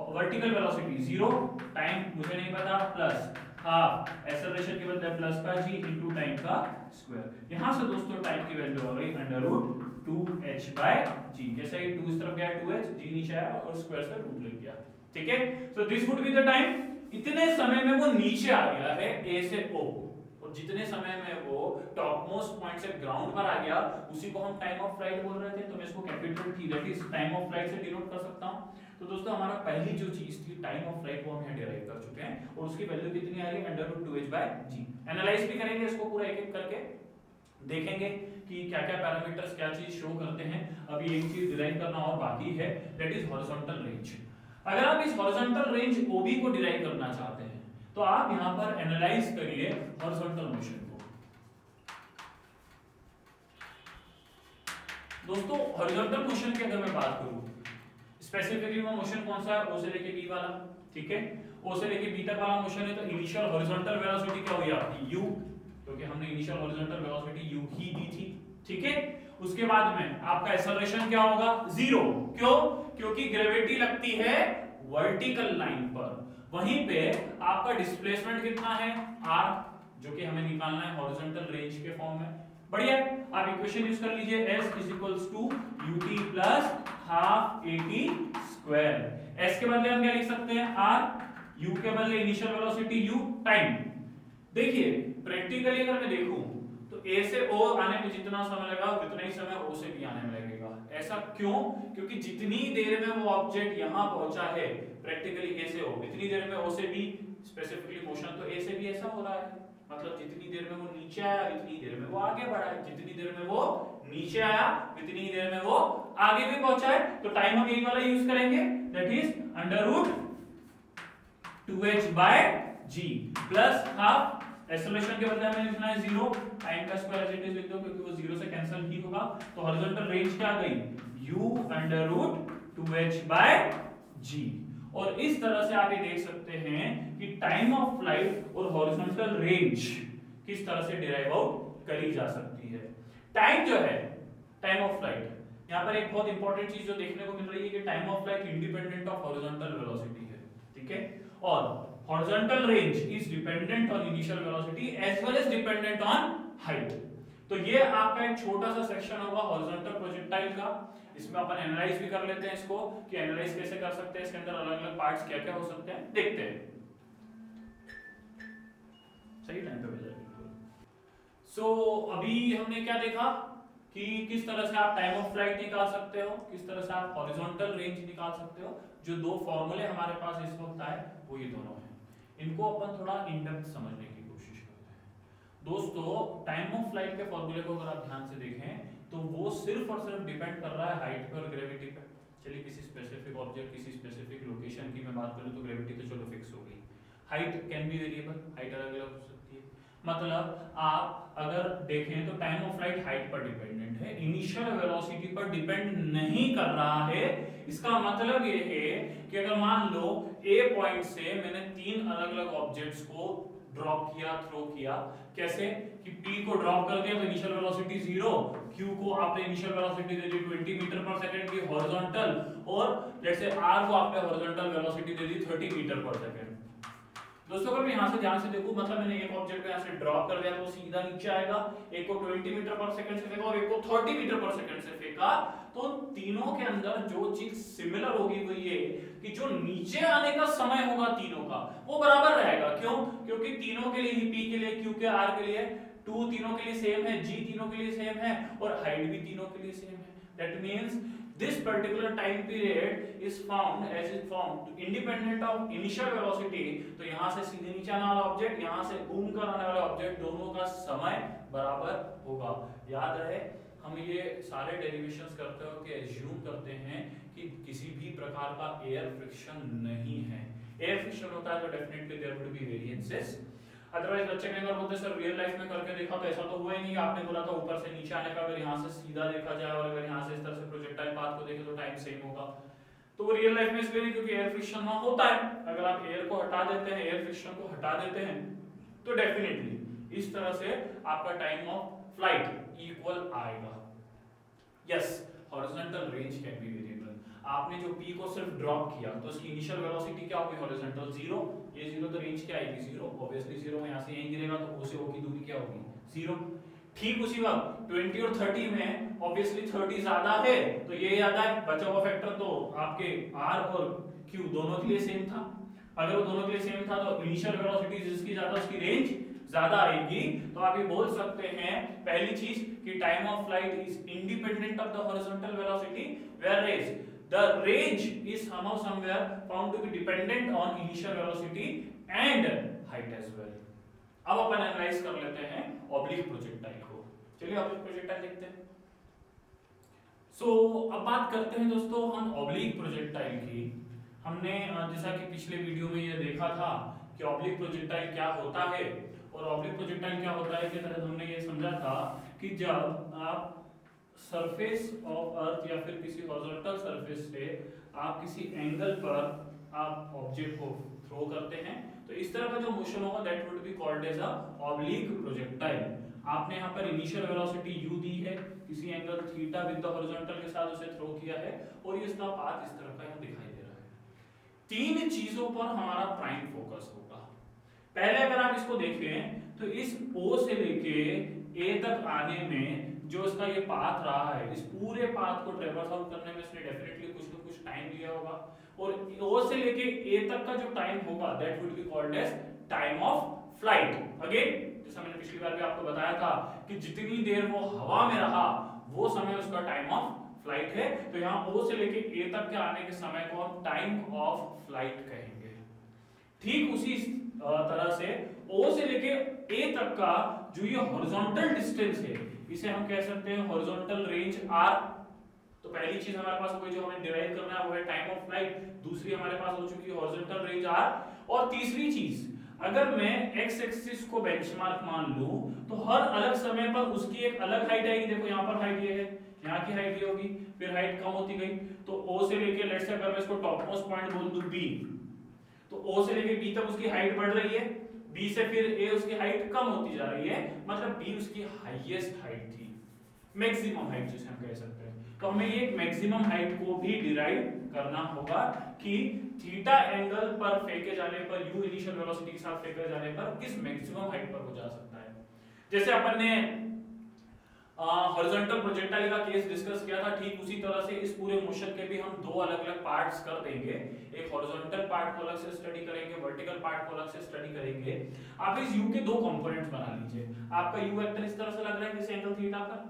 vertical velocity 0, time मुझे नहीं पता, प्लस हाफ एक्सेलरेशन के बदले प्लस का g इनटू टाइम का स्क्वायर। यहां से दोस्तों टाइम की वैल्यू आ गई √2h/g। जैसे ही 2 इस तरफ गया 2h, g नीचे आया और स्क्वायर से रूट लग गया। ठीक है, सो this would be the time. इतने समय में वो नीचे आ गया है a से o, और जितने समय में वो टॉप मोस्ट पॉइंट से ग्राउंड पर आ गया उसी को हम टाइम ऑफ फ्लाइट बोल रहे थे। तो मैं इसको capital T that is time of flight से डिनोट कर सकता हूं। तो दोस्तों हमारा पहली जो चीज थी टाइम ऑफ फ्लाइट वो हम यहां डिराइव कर चुके हैं और उसकी वैल्यू कितनी आ रही है? √2h/g। एनालाइज भी करेंगे इसको पूरा एक एक करके, देखेंगे कि क्या क्या पैरामीटर्स क्या चीज शो करते हैं। अभी एक चीज डिराइव करना और बाकी है, दैट इज हॉरिजॉन्टल रेंज। अगर आप इस हॉरिजॉन्टल रेंज OB को डिराइव करना चाहते हैं तो आप यहां पर एनालाइज करिए हॉरिजॉन्टल मोशन को। दोस्तों हॉरिजॉन्टल मोशन की अगर मैं बात करूं, स्पेसिफिकली वो मोशन कौन सा है? O से लेके B वाला। ठीक है, O से लेके B तक वाला मोशन है, तो इनिशियल हॉरिजॉन्टल वेलोसिटी क्या हुई आपकी? u, क्योंकि हमने इनिशियल हॉरिजॉन्टल वेलोसिटी u ही दी थी। ठीक है, उसके बाद में आपका एक्सेलरेशन क्या होगा? 0। क्यों? क्योंकि ग्रेविटी लगती है वर्टिकल लाइन पर। वहीं पे आपका डिस्प्लेसमेंट कितना है? r, जो कि हमें निकालना है हॉरिजॉन्टल रेंज के फॉर्म में। बढ़िया, आप इक्वेशन यूज कर लीजिए, s is equals to ut plus half at square। s के बदले हम क्या लिख सकते हैं? r, u के बदले इनिशियल वेलोसिटी u, टाइम। देखिए प्रैक्टिकली अगर मैं देखूं तो a से o आने में जितना समय लगा उतना ही समय o से b आने में लगेगा। ऐसा क्यों? क्योंकि जितनी देर में वो ऑब्जेक्ट यहां पहुंचा है प्रैक्टिकली a से o, इतनी देर में o से b, स्पेसिफिकली मोशन तो a से b ऐसा हो रहा है। मतलब जितनी देर में वो नीचे आया इतनी देर में वो आगे बढ़ा है, जितनी देर में वो नीचे आया उतनी देर में वो आगे भी पहुंचा है। तो टाइम हम यही वाला यूज करेंगे, that is √2h/g plus half. Acceleration के बदले हमें लिखना है 0, टाइम का स्क्वायर एज इट इज लिख दो क्योंकि वो 0 से कैंसिल ही होगा। तो हॉरिजॉन्टल रेंज क्या आ गई? u√2h/g। और इस तरह से आप ये देख सकते हैं कि टाइम ऑफ फ्लाइट और हॉरिजॉन्टल रेंज किस तरह से डिराइव आउट करी जा सकती है। टाइम जो है, टाइम ऑफ फ्लाइट, यहां पर एक बहुत इंपॉर्टेंट चीज जो देखने को मिल रही है कि time of flight independent of horizontal velocity है। ठीक है, और horizontal range is dependent on initial velocity as well as dependent on height। तो ये आपका एक छोटा सा सेक्शन होगा horizontal projectile का। इसमें अपन एनालाइज भी कर लेते हैं इसको कि एनालाइज कैसे कर सकते हैं, इसके अंदर अलग-अलग पार्ट्स क्या-क्या हो सकते हैं, देखते हैं। सही टाइम पे भेजा बिल्कुल। सो अभी हमने क्या देखा कि किस तरह से आप टाइम ऑफ फ्लाइट निकाल सकते हो, किस तरह से आप हॉरिजॉन्टल रेंज निकाल सकते हो। जो दो फॉर्मूले हमारे पास इस वक्त आए वो ये दोनों हैं। इनको अपन थोड़ा इन डेप्थ समझने की कोशिश करते हैं। दोस्तों टाइम ऑफ फ्लाइट के फॉर्मूले को अगर आप ध्यान से देखें तो वो सिर्फ और सिर्फ डिपेंड कर रहा है हाइट पे और ग्रेविटी पे। चलिए किसी स्पेसिफिक ऑब्जेक्ट, किसी स्पेसिफिक लोकेशन की मैं बात करूं तो ग्रेविटी तो चलो फिक्स हो गई। Height can be variable, height अलग अलग हो सकती है। मतलब आप अगर देखें तो टाइम ऑफ फ्लाइट हाइट पर डिपेंडेंट है, इनिशियल वेलोसिटी पर डिपेंड नहीं कर रहा है। इसका मतलब ये है कि अगर मान लो ए पॉइंट से मैंने 3 अलग अलग ऑब्जेक्ट्स को ड्रॉप किया, थ्रो किया, कैसे कि P को ड्रॉप कर दिया तो इनिशियल वेलोसिटी 0, Q को आपने इनिशियल वेलोसिटी दे दी 20 मीटर पर सेकंड की हॉरिजॉन्टल, और लेट्स से R को आपने हॉरिजॉन्टल वेलोसिटी दे दी 30 मीटर पर सेकंड। दोस्तों अगर मैं यहाँ से ध्यान से देखूं, मतलब मैंने एक ऑब्जेक्ट को यहाँ से ड्रॉप कर दिया तो सीधा नीचे आएगा, एक को 20 मीटर पर सेकंड से फेंका और एक को 30 मीटर पर सेकंड से फेंका, तो तीनों के अंदर जो चीज सिमिलर होगी वो ये कि जो नीचे आने का समय होगा तीनों का वो बराबर रहेगा। क्यों? क्योंकि तीनों के लिए ही, P के लिए, Q के, R के लिए 2 तीनों के लिए सेम है, G तीनों के लिए सेम है और हाइट भी तीनों के लिए सेम है। That means this particular time period is found independent of initial velocity। तो यहाँ से सीधे नीचे आने वाला ऑब्जेक्ट, यहाँ से घूम कर आने वाला ऑब्जेक्ट, दोनों का समय बराबर होगा। याद रहे हम ये सारे डेरिवेशंस करते हो कि एज्यूम करते हैं कि किसी भी प्रकार का एयर फ्रिक्शन नहीं है। एयर फ्रिक्शन होता है तो definitely there would be variances. Otherwise बच्चे कहेंगे अगर बोलते सर रियल लाइफ में करके देखा तो ऐसा तो हुआ ही नहीं, आपने बोला था ऊपर से नीचे आने का, अगर यहाँ से सीधा देखा जाए और अगर यहाँ से इस तरह से प्रोजेक्टाइल पाथ को देखें तो टाइम सेम होगा। तो वो रियल लाइफ में इसलिए नहीं क्योंकि एयर फ्रिक्शन वहां होता है। अगर आप एयर को हटा देते हैं, एयर फ्रिक्शन को हटा देते हैं तो डेफिनेटली इस तरह से आपका टाइम ऑफ फ्लाइट इक्वल आएगा। Yes, horizontal range can be variable. आपने जो P को सिर्फ ड्रॉप किया तो उसकी इनिशियल वेलोसिटी क्या होगी? हॉरिजॉन्टल 0। ये 0 तो रेंज क्या आएगी? 0। ऑब्वियसली 0 में यहां से यहीं गिरेगा तो O से O की दूरी क्या होगी? 0। ठीक उसी वक्त 20 और 30 में ऑब्वियसली 30 ज्यादा है तो ये ज्यादा है, बचा हुआ फैक्टर तो आपके R और Q दोनों के लिए सेम था। अगर वो दोनों के लिए सेम था तो इनिशियल वेलोसिटी जिसकी ज्यादा उसकी रेंज ज्यादा आएगी। तो आप ये बोल सकते हैं पहली चीज कि time of flight is independent of the horizontal velocity, whereas the range is somehow somewhere found to be dependent on initial velocity and height as well। अब अपन एनालाइज कर लेते हैं ऑब्लिक प्रोजेक्टाइल को। चलिए ऑब्लिक प्रोजेक्टाइल देखते हैं। अब बात करते हैं दोस्तों हम ऑब्लिक प्रोजेक्टाइल की। हमने जैसा कि पिछले वीडियो में ये देखा था कि ऑब्लिक प्रोजेक्टाइल क्या होता है, और ऑब्लिक प्रोजेक्टाइल क्या होता है के तहत हमने ये समझा था कि जब आप सरफेस ऑफ अर्थ या फिर किसी हॉरिजॉन्टल सरफेस से आप किसी एंगल पर आप ऑब्जेक्ट को थ्रो करते हैं तो इस तरह का जो मोशन होगा that would be called as a oblique projectile. आपने यहाँ पर इनिशियल वेलोसिटी u दी है, किसी angle theta with the horizontal के साथ उसे थ्रो किया है और ये इसका पाथ इस तरह का यहाँ दिखाई दे रहा है। तीन चीजों पर हमारा प्राइम फोकस होगा। पहले अगर आप इसको देखें तो इस O से लेके A तक आने में जो इसका ये पाथ रहा है, इस पूरे पाथ को ट्रेवर्स आउट करने में इसने डेफिनेटली कुछ ना कुछ टाइम लिया होगा, और O से लेके A तक का जो टाइम होगा that would be called as time of flight. Again जैसा मैंने पिछली बार भी आपको बताया था कि जितनी देर वो हवा में रहा वो समय उसका टाइम ऑफ फ्लाइट है। तो यहाँ O से लेके A तक के आने के समय को हम टाइम ऑफ फ्लाइट कहेंगे। ठीक उसी तरह से O से लेके A तक का जो ये हॉरिजॉन्टल डिस्टेंस है इसे हम कह सकते हैं हॉरिजॉन्टल रेंज R। तो पहली चीज हमारे पास कोई जो हमें डिराइव करना है वो है टाइम ऑफ फ्लाइट, दूसरी हमारे पास हो चुकी है हॉरिजॉन्टल रेंज R, और तीसरी चीज अगर मैं x एक्सिस को बेंचमार्क मान लूं तो हर अलग समय पर उसकी एक अलग हाइट आएगी। देखो यहाँ पर हाइट ये है, यहाँ की हाइट ये होगी, फिर हाइट कम होती गई। तो O से लेके लेट्स से अगर मैं इसको टॉप मोस्ट पॉइंट बोल दूं B, तो O से लेके B तक उसकी हाइट बढ़ रही है, B से फिर A उसकी हाइट कम होती जा रही है, मतलब B उसकी हाईएस्ट हाइट थी, मैक्सिमम हाइट जिसे हम कह सकते हैं। तो हमें ये मैक्सिमम हाइट को भी डिराइव करना होगा कि थीटा एंगल पर फेंके जाने पर u इनिशियल वेलोसिटी के साथ फेंके जाने पर किस मैक्सिमम हाइट पर हो जा सकता है। जैसे अपन ने हॉरिजॉन्टल प्रोजेक्टाइल का केस डिस्कस किया था, ठीक उसी तरह से इस पूरे मोशन के भी हम दो अलग-अलग पार्ट्स कर देंगे। एक हॉरिजॉन्टल पार्ट को अलग से स्टडी करेंगे, वर्टिकल पार्ट को अलग से स्टडी करेंगे। आप इस u के दो कंपोनेंट्स बना लीजिए। आपका u वेक्टर इस तरह से लग रहा है किसी एंगल थीटा पर।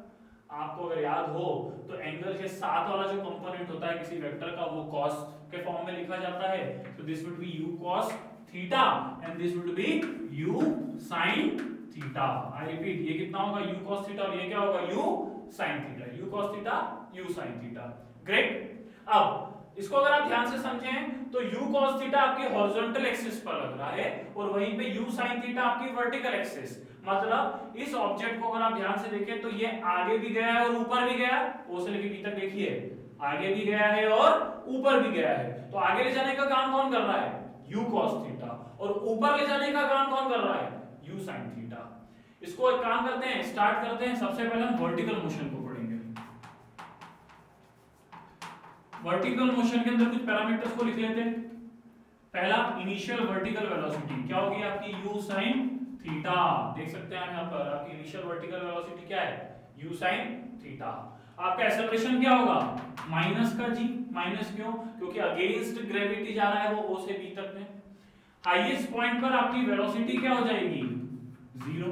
आपको अगर याद हो तो एंगल के साथ वाला जो कंपोनेंट होता है किसी वेक्टर का वो cos के फॉर्म में लिखा जाता है। तो this would B u cos theta and this would B u sin theta. I repeat, ये कितना होगा u cos थीटा और ये क्या होगा u sin theta. u cos theta u sin theta. Great. अब इसको अगर आप ध्यान से समझें तो u cos थीटा आपकी हॉरिजॉन्टल एक्सिस पर लग रहा है और वहीं पे u sin थीटा आपकी वर्टिकल एक्सिस। मतलब इस ऑब्जेक्ट को अगर आप ध्यान से देखें तो ये आगे भी गया है और ऊपर भी गया, ओ से लेके बी तक देखिए, आगे भी गया है और ऊपर भी गया है। तो आगे ले जाने का काम कौन कर रहा है, u cos थीटा, और ऊपर ले जाने का काम कौन कर रहा है, u sin थीटा। इसको एक काम करते हैं, स्टार्ट करते हैं। सबसे पहले हम वर्टिकल मोशन को पढ़ेंगे। वर्टिकल मोशन के अंदर कुछ पैरामीटर्स को लिख लेते हैं। पहला इनिशियल वर्टिकल वेलोसिटी क्या होगी आपकी, u sin थीटा। देख सकते हैं यहां पर आपकी इनिशियल वर्टिकल वेलोसिटी क्या है, u sin थीटा। आपका एक्सेलरेशन क्या होगा, माइनस का g। माइनस क्यों, क्योंकि अगेंस्ट ग्रेविटी जा रहा है वो o से b तक में। हाईएस्ट पॉइंट पर आपकी वेलोसिटी क्या हो जाएगी, 0।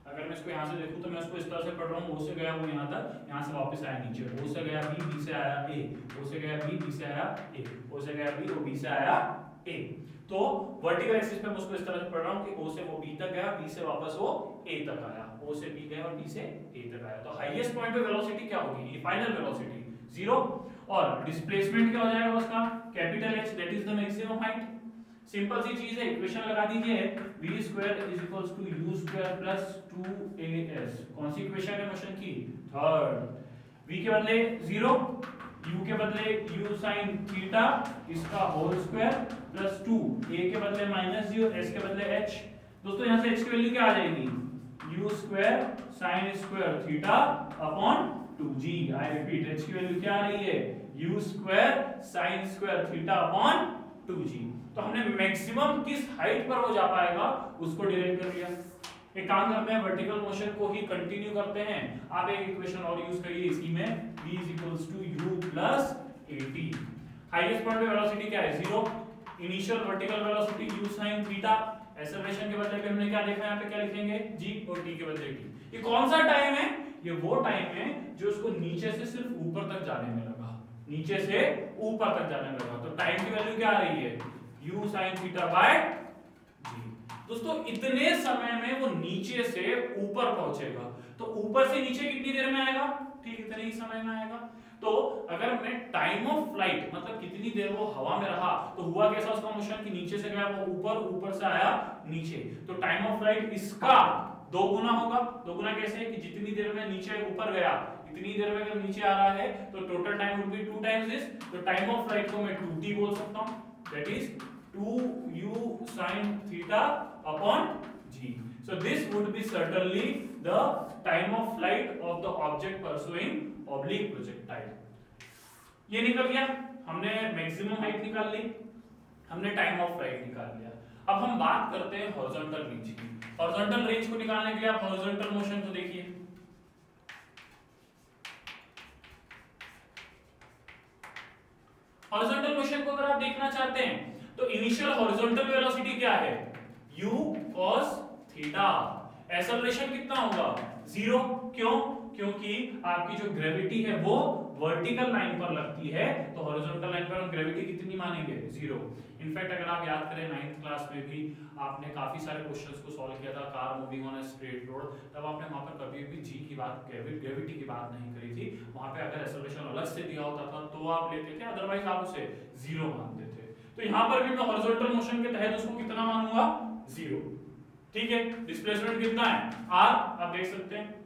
अगर मैं इसको यहां से देखूं तो मैं इसको इस तरह से पढ़ रहा हूं, o से गया वो यहां तक, यहां से वापस आया नीचे, o से गया b, b से आया a, o से गया b, b से आया a, o से गया b, o b से आया a। तो वर्टिकल एक्सिस पे मैं उसको इस तरह से पढ़ रहा हूं कि o से वो b तक गया, b से वापस वो a तक आया, o से b गया और b से a तक आया। तो हाईएस्ट पॉइंट पे वेलोसिटी क्या होगी, फाइनल वेलोसिटी 0, और डिस्प्लेसमेंट क्या हो जाएगा उसका, capital H, that is the maximum height. Simple सी चीज है, इक्वेशन लगा दीजिए, v square is equals to u square plus 2as। कौन सी इक्वेशन है मोशन की, थर्ड। v के बदले 0, u के बदले u sin थीटा इसका होल स्क्वायर प्लस 2, a के बदले माइनस 0, s के बदले h। दोस्तों यहां से h की वैल्यू क्या आ जाएगी, u square sin square theta upon 2g। I repeat, h की वैल्यू क्या आ रही है, u square sin square theta upon 2g। तो हमने मैक्सिमम किस हाइट पर वो जा पाएगा उसको डिराइव कर लिया। एक काम करते हैं, वर्टिकल मोशन को ही कंटिन्यू करते हैं। आप एक इक्वेशन और यूज करिए इसी में, v u plus 80। Highest point पे वेलोसिटी क्या है, 0। Initial vertical velocity u sin theta. Acceleration के बदले पे हमने क्या देखा, यहाँ पे क्या लिखेंगे, g, और t के बदले t। ये कौन सा टाइम है, ये वो टाइम है जो उसको नीचे से सिर्फ ऊपर तक जाने में लगा, नीचे से ऊपर तक जाने में लगा। तो टाइम की वैल्यू क्या आ रही है, u sin theta by g। दोस्तों इतने समय में वो नीचे से ऊपर पहुंचेगा, तो ऊपर से नीचे कितनी देर में आएगा, ठीक इतने ही समय में आएगा। तो अगर मैं टाइम ऑफ फ्लाइट मतलब कितनी देर वो हवा में रहा, तो हुआ कैसा उसका मोशन कि नीचे से गया वो ऊपर, ऊपर से आया नीचे। तो टाइम ऑफ फ्लाइट इसका 2 गुना होगा। 2 गुना कैसे, कि जितनी देर में नीचे ऊपर गया इतनी देर में अगर नीचे आ रहा है तो total time would be 2 times this. तो टाइम ऑफ फ्लाइट को मैं 2t बोल सकता हूं, that is 2u sin theta upon g. So this would be certainly the time of flight of the object pursuing oblique projectile. ये निकल गया, हमने मैक्सिमम हाइट निकाल ली, हमने टाइम ऑफ फ्लाइट निकाल लिया। अब हम बात करते हैं हॉरिजॉन्टल रेंज की। हॉरिजॉन्टल रेंज को निकालने के लिए आप हॉरिजॉन्टल मोशन को देखिए। हॉरिजॉन्टल मोशन को अगर आप देखना चाहते हैं तो इनिशियल हॉरिजॉन्टल वेलोसिटी क्या है, u cos थीटा। एक्सेलरेशन कितना होगा, 0। क्यों, क्योंकि आपकी जो ग्रेविटी है वो वर्टिकल लाइन पर लगती है, तो हॉरिजॉन्टल लाइन पर हम ग्रेविटी कितनी मानेंगे, 0। इनफैक्ट अगर आप याद करें 9th क्लास में भी आपने काफी सारे क्वेश्चंस को सॉल्व किया था, car moving on a straight road, तब आपने वहां पर कभी भी जी की बात, ग्रेविटी की बात नहीं करी थी। वहां पे अगर एक्सेलरेशन अलग से दिया होता था तो आप लेते थे, अदरवाइज आप उसे 0 मानते थे। तो यहां पर भी मैं हॉरिजॉन्टल मोशन के तहत उसको कितना मानूंगा, 0। ठीक है, डिस्प्लेसमेंट कितना है, r। आप देख सकते हैं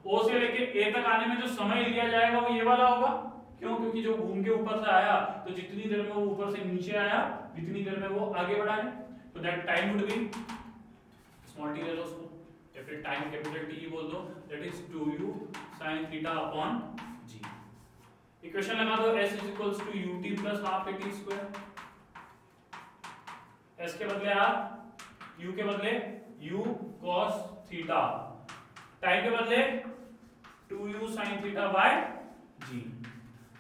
O से लेके A तक आने में जो समय लिया जाएगा वो ये वाला होगा। क्यों, क्योंकि जो घूम के ऊपर से आया तो जितनी देर में वो ऊपर से नीचे आया जितनी देर में वो आगे बढ़ा है, तो that time would be, small T ले लो उसको या फिर टाइम कैपिटल T बोल दो, that is 2u sin theta upon g। Equation लगा दो, s is equals to ut plus half at square. s के बदले r, u के बदले u cos थीटा, टाइम के बदले 2u sin theta by g।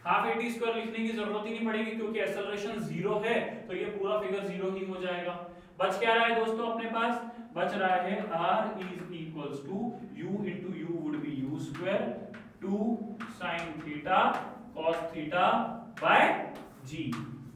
Half at square लिखने की जरूरत ही नहीं पड़ेगी क्योंकि एक्सेलरेशन 0 है, तो ये पूरा फिगर 0 ही हो जाएगा। बच क्या रहा है दोस्तों अपने पास, बच रहा है r is equals to u into u would be u square 2 sin theta cos theta by g।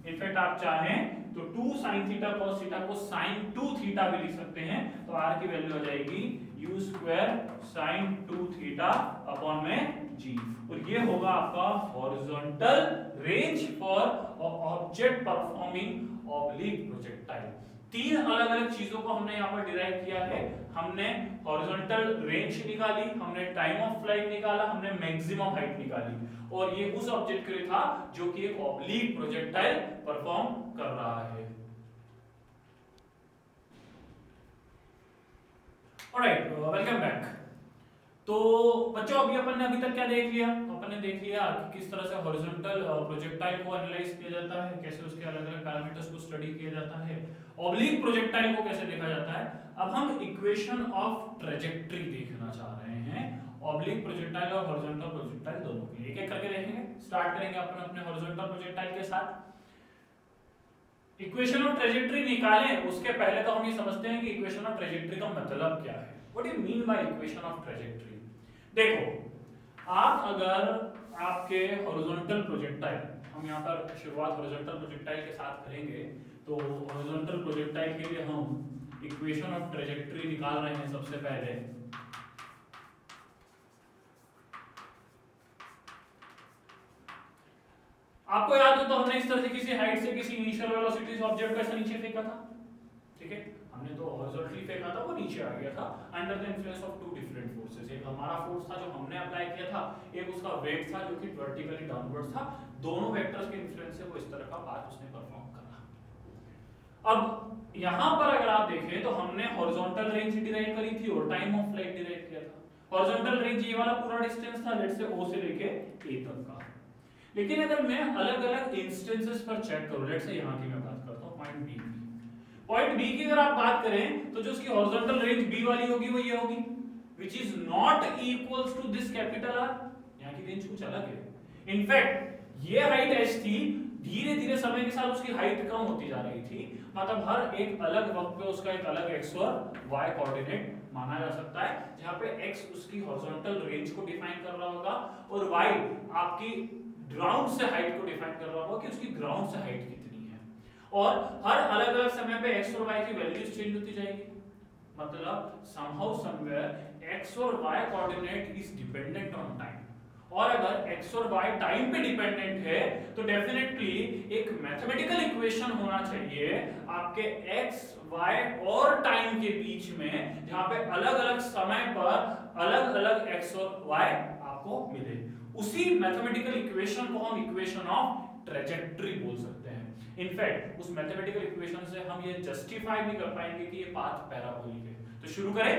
In fact आप चाहें तो 2 sin थीटा cos थीटा को sin 2 थीटा भी लिख सकते हैं, तो r की वैल्यू आ जाएगी u square sin 2 theta upon में g। और ये होगा आपका horizontal range for object performing oblique projectile. तीन अलग अलग चीजों को हमने यहाँ पर डिराइव किया है। हमने हॉरिजॉन्टल रेंज निकाली, हमने टाइम ऑफ फ्लाइट निकाला, हमने मैक्सिमम हाइट निकाली, और ये उस ऑब्जेक्ट के लिए था जो कि एक ऑब्लिक प्रोजेक्टाइल परफॉर्म कर रहा है। Alright, welcome back. तो बच्चों अभी तक क्या देख लिया? तो अपन ने देख लिया कि किस तरह से हॉरिजॉन्टल प्रोजेक्टाइल को एनालाइज किया जाता है, कैसे उसके अलग अलग पैरामीटर्स को स्टडी किया जाता है, ऑब्लिक प्रोजेक्टाइल को कैसे देखा जाता है। अब हम इक्वेशन ऑफ ट्रेजेक्टरी देखना चाह रहे हैं, ऑब्लिक प्रोजेक्टाइल और हॉरिजॉन्टल प्रोजेक्टाइल दोनों के। एक एक करके देखेंगे। स्टार्ट करेंगे अपन अपने हॉरिजॉन्टल प्रोजेक्टाइल के साथ। इक्वेशन ऑफ ट्रेजेक्टरी निकालें उसके पहले तो हम ये समझते हैं कि इक्वेशन ऑफ ट्रेजेक्टरी का मतलब क्या है। What do you mean by equation of trajectory? देखो, आप अगर आपके हॉरिजॉन्टल प्रोजेक्टाइल, हम यहाँ पर शुरुआत हॉरिजॉन्टल प्रोजेक्टाइल के साथ करेंगे, तो हॉरिजॉन्टल प्रोजेक्टाइल के लिए हम इक्वेशन ऑफ ट्रेजेक्टरी निकाल रहे हैं सबसे पहले। आपको याद हो तो हमने इस तरह से किसी हाइट से किसी इनिशियल वेलोसिटी से ऑब्जेक्ट को ऐसा नीचे फेंका था, ठीक है। हमने तो हॉरिजॉन्टली फेंका था, वो नीचे आ गया था under the influence of two different forces. एक हमारा फोर्स था जो हमने अप्लाई किया था, एक उसका वेट था जो कि वर्टिकली डाउनवर्ड्स था। दोनों वेक्टर्स के इन्फ्लुएंस से वो इस तरह का पाथ उसने परफॉर्म करा। अब यहां पर अगर आप देखें तो हमने हॉरिजॉन्टल रेंज डिराइव करी थी और टाइम ऑफ फ्लाइट डिराइव किया था। हॉरिजॉन्टल रेंज ये वाला पूरा डिस्टेंस था, लेट्स से O से लेके A तक का। लेकिन अगर मैं अलग अलग इंस्टेंसेस पर चेक करूं, लेट्स से यहां की मैं बात करता हूं, पॉइंट बी की अगर आप बात करें तो जो उसकी हॉरिजॉन्टल रेंज बी वाली होगी वो ये होगी, which is not equals to this capital R. यहां की रेंज कुछ अलग है। इनफैक्ट ये हाइट h थी, धीरे धीरे समय के साथ उसकी हाइट कम होती जा रही थी। मतलब हर एक अलग वक्त पे उसका एक अलग x और y कोऑर्डिनेट माना जा सकता है, जहां पे x उसकी हॉरिजॉन्टल रेंज को डिफाइन कर रहा होगा और y आपकी ग्राउंड से हाइट को डिफाइन कर रहा होगा कि उसकी ग्राउंड से हाइट कितनी है। और हर अलग अलग समय पे x और y की वैल्यूज चेंज होती जाएगी। मतलब somehow somewhere x और y coordinate is dependent on time, और अगर x और y टाइम पे डिपेंडेंट है तो डेफिनेटली एक मैथमेटिकल इक्वेशन होना चाहिए आपके x, y और टाइम के बीच में, जहां पे अलग अलग समय पर अलग अलग x और y आपको मिले। उसी मैथमेटिकल इक्वेशन को हम इक्वेशन ऑफ ट्रेजेक्टरी बोल सकते हैं। इनफैक्ट उस मैथमेटिकल इक्वेशन से हम ये जस्टिफाई भी कर पाएंगे कि ये पाथ पैराबोलिक है। तो शुरू करें।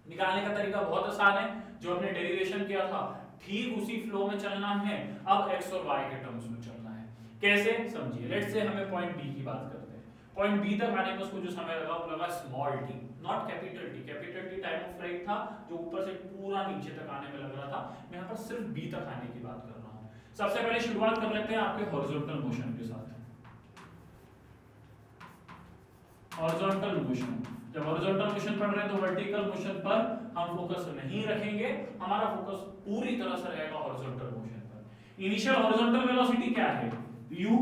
निकालने का तरीका बहुत आसान है, जो हमने डेरिवेशन किया था ठीक उसी फ्लो में चलना है। अब x और y के टर्म्स में चलना है। कैसे समझिए, लेट्स से हमें पॉइंट B की बात करते हैं। पॉइंट B तक आने में उसको जो समय लगा वो लगा small t, not capital T। Capital T time of flight था जो ऊपर से पूरा नीचे तक आने में लग रहा था। मैं यहाँ पर सिर्फ B तक आने की बात कर रहा हूँ। सबसे पहले शुरुआत कर लेते हैं आपके हॉरिजॉन्टल मोशन के साथ। हॉरिजॉन्टल मोशन, जब हॉरिजॉन्टल मोशन पढ़ रहे हैं तो वर्टिकल मोशन पर हम फोकस नहीं रखेंगे, हमारा फोकस पूरी तरह से रहेगा हॉरिजॉन्टल मोशन पर। इनिशियल हॉरिजॉन्टल वेलोसिटी क्या है? u।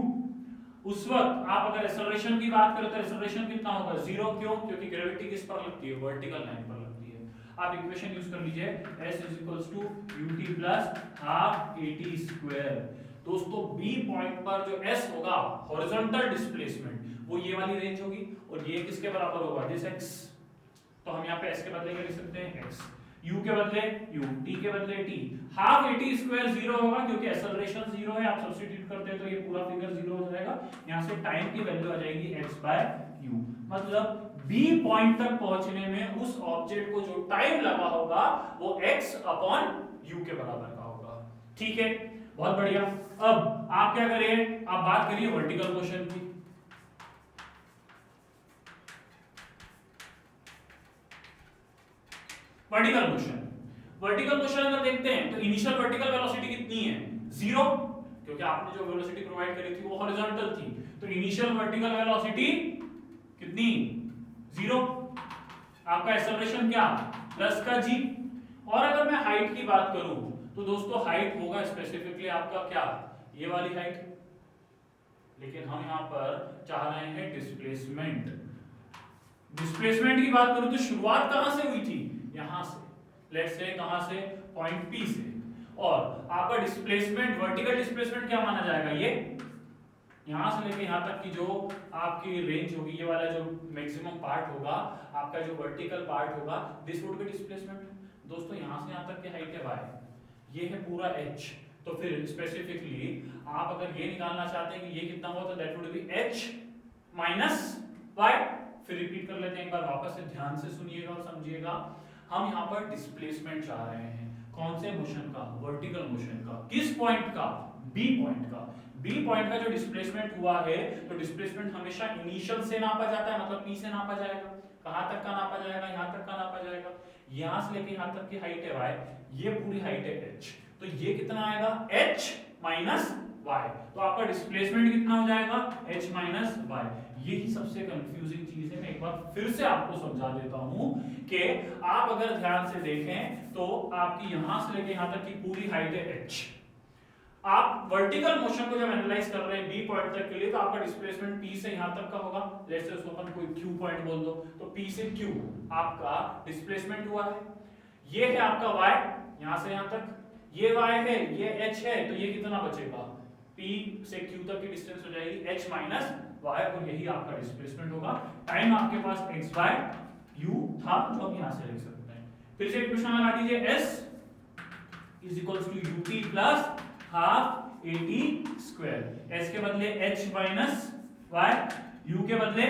उस वक्त आप अगर एक्सेलरेशन की बात करें तो एक्सेलरेशन कितना होगा? 0। क्यों? क्योंकि ग्रेविटी किस पर लगती है? वर्टिकल लाइन पर लगती है। आप इक्वेशन यूज कर लीजिए, s ut + हाफ at²। दोस्तों b पॉइंट पर जो s होगा हॉरिजॉन्टल डिस्प्लेसमेंट, वो ये वाली रेंज होगी, और ये किसके बराबर होगा? This x। तो हम यहाँ पे s के बदले क्या लिख सकते हैं? x। u के बदले u, t के बदले t। हाफ at² 0 होगा क्योंकि एक्सेलरेशन 0 है। आप सब्स्टिट्यूट करते हैं तो ये पूरा फिगर 0 हो जाएगा। यहाँ से टाइम की वैल्यू आ जाएगी x/u। मतलब b पॉइंट तक पहुंचने में उस ऑब्जेक्ट को जो टाइम लगा होगा वो x/u के बराबर का होगा। ठीक है, बहुत बढ़िया। अब आप क्या करिए, आप बात करिए वर्टिकल मोशन की। वर्टिकल मोशन, वर्टिकल मोशन अगर देखते हैं तो इनिशियल वर्टिकल वेलोसिटी कितनी है? 0, क्योंकि आपने जो वेलोसिटी प्रोवाइड करी थी वो हॉरिजॉन्टल थी। तो इनिशियल वर्टिकल वेलोसिटी कितनी? 0। आपका एक्सेलरेशन क्या? प्लस का g। और अगर मैं हाइट की बात करूं तो दोस्तों हाइट होगा स्पेसिफिकली आपका क्या? ये वाली हाइट। लेकिन हम यहां पर चाह रहे हैं डिस्प्लेसमेंट। डिस्प्लेसमेंट की बात करूं तो शुरुआत कहां से हुई थी? यहां से। लेट्स से कहां से? पॉइंट P से। और आपका डिस्प्लेसमेंट, वर्टिकल डिस्प्लेसमेंट क्या माना जाएगा? ये यहाँ से लेके यहाँ तक की जो आपकी रेंज होगी, ये वाला जो मैक्सिमम पार्ट होगा आपका, जो वर्टिकल पार्ट होगा, दिस वुड बी डिस्प्लेसमेंट। दोस्तों यहाँ से यहाँ तक की हाइट है y, ये है पूरा h। तो फिर स्पेसिफिकली आप अगर ये निकालना चाहते हैं कि ये कितना हुआ, तो that would B h minus y। फिर रिपीट कर लेते हैं एक बार वापस से, ध्यान से सुनिएगा और समझिएगा। हम यहाँ पर डिस्प्लेसमेंट चाह रहे हैं, कौन से मोशन का, वर्टिकल मोशन का। किस पॉइंट का, बी पॉइंट का। बी पॉइंट का जो डिस्प्लेसमेंट हुआ है, तो डिस्प्लेसमेंट हमेशा इनिशियल से नापा जाता है, मतलब पी से नापा जाएगा। कहां तक का नापा जाएगा, यहां तक का नापा जाएगा। यहां से लेके यहां तक की हाइट है y, ये पूरी हाइट है h, तो ये कितना आएगा h माइनस y। तो आपका डिस्प्लेसमेंट कितना हो जाएगा, h माइनस y। यही सबसे कंफ्यूजिंग चीज है। मैं एक बार फिर से आपको समझा देता हूं कि आप अगर ध्यान से देखें तो आपकी यहां से लेके यहां तक की पूरी हाइट है h। आप वर्टिकल मोशन को जब एनालाइज कर रहे हैं बी पॉइंट तक के लिए, तो आपका डिस्प्लेसमेंट p से यहां तक का होगा। जैसे उसको अपन कोई q पॉइंट बोल दो, तो p से q आपका डिस्प्लेसमेंट हुआ है। ये है आपका y, यहां से यहां तक, ये y है, ये h है, तो ये कितना बचेगा, p से q तक की डिस्टेंस हो जाएगी h माइनस y, और यही आपका डिस्प्लेसमेंट होगा। टाइम आपके पास x बाय u था, जो हम यहां से लिख सकते हैं। फिर से इक्वेशन लगा दीजिए, s is equals to ut plus half at square. s के बदले h माइनस y, u के बदले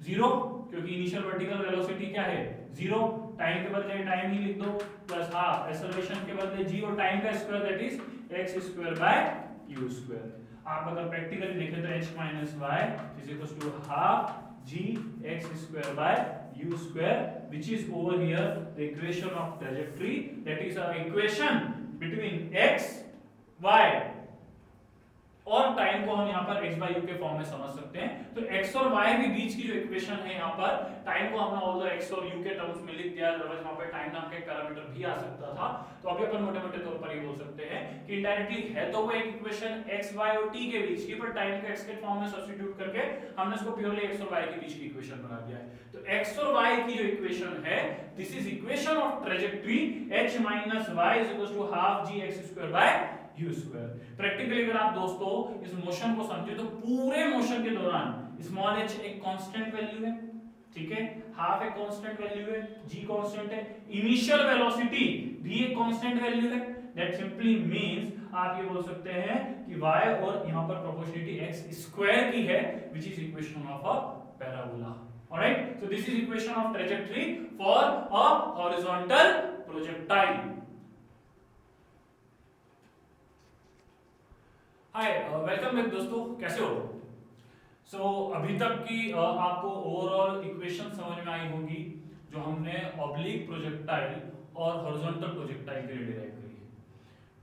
0, क्योंकि इनिशियल वर्टिकल वेलोसिटी क्या है 0, टाइम के बदले टाइम ही लिख दो, प्लस हाफ एक्सेलरेशन के बदले g, और टाइम का square that is x square by u square. आप अगर प्रैक्टिकली देखें तो h minus y is equals to half g x square by u square, which is over here the equation of trajectory, that is a equation between x y और टाइम को हम यहाँ पर x by u के फॉर्म में समझ सकते हैं। तो x और y के बीच की जो इक्वेशन है यहाँ पर, टाइम को हमने ऑल्दो x और u के टर्म्स में लिख दिया, अदरवाइज वहाँ पे टाइम नाम का एक पैरामीटर भी आ सकता था। तो अभी अपन मोटे-मोटे तौर पर ये बोल सकते हैं कि इनडायरेक्टली है तो वो एक इक्वेशन x y और t के बीच की, पर टाइम को x के फॉर्म में सब्स्टिट्यूट करके हमने इसको प्योरली x और y के बीच की इक्वेशन बना दिया है। तो x और y की जो इक्वेशन है, this is equation of trajectory h minus y is equal to half g x square by u square. Practically अगर आप दोस्तों इस मोशन को समझे तो पूरे मोशन के दौरान स्मॉल h एक कांस्टेंट वैल्यू है, ठीक है, हाफ एक कांस्टेंट वैल्यू है, g कांस्टेंट है, इनिशियल वेलोसिटी भी एक कांस्टेंट वैल्यू है। दैट सिंपली मींस आप ये बोल सकते हैं कि y और यहां पर प्रोपोर्शनलिटी x स्क्वायर की है, which is equation of a parabola. Alright, so this is equation of trajectory for a horizontal projectile. Hi, welcome back दोस्तों, कैसे हो? अभी तक की आपको ओवरऑल इक्वेशन समझ में आई होगी जो हमने ऑब्लिक प्रोजेक्टाइल और हॉरिजॉन्टल प्रोजेक्टाइल के लिए डिराइव करी है।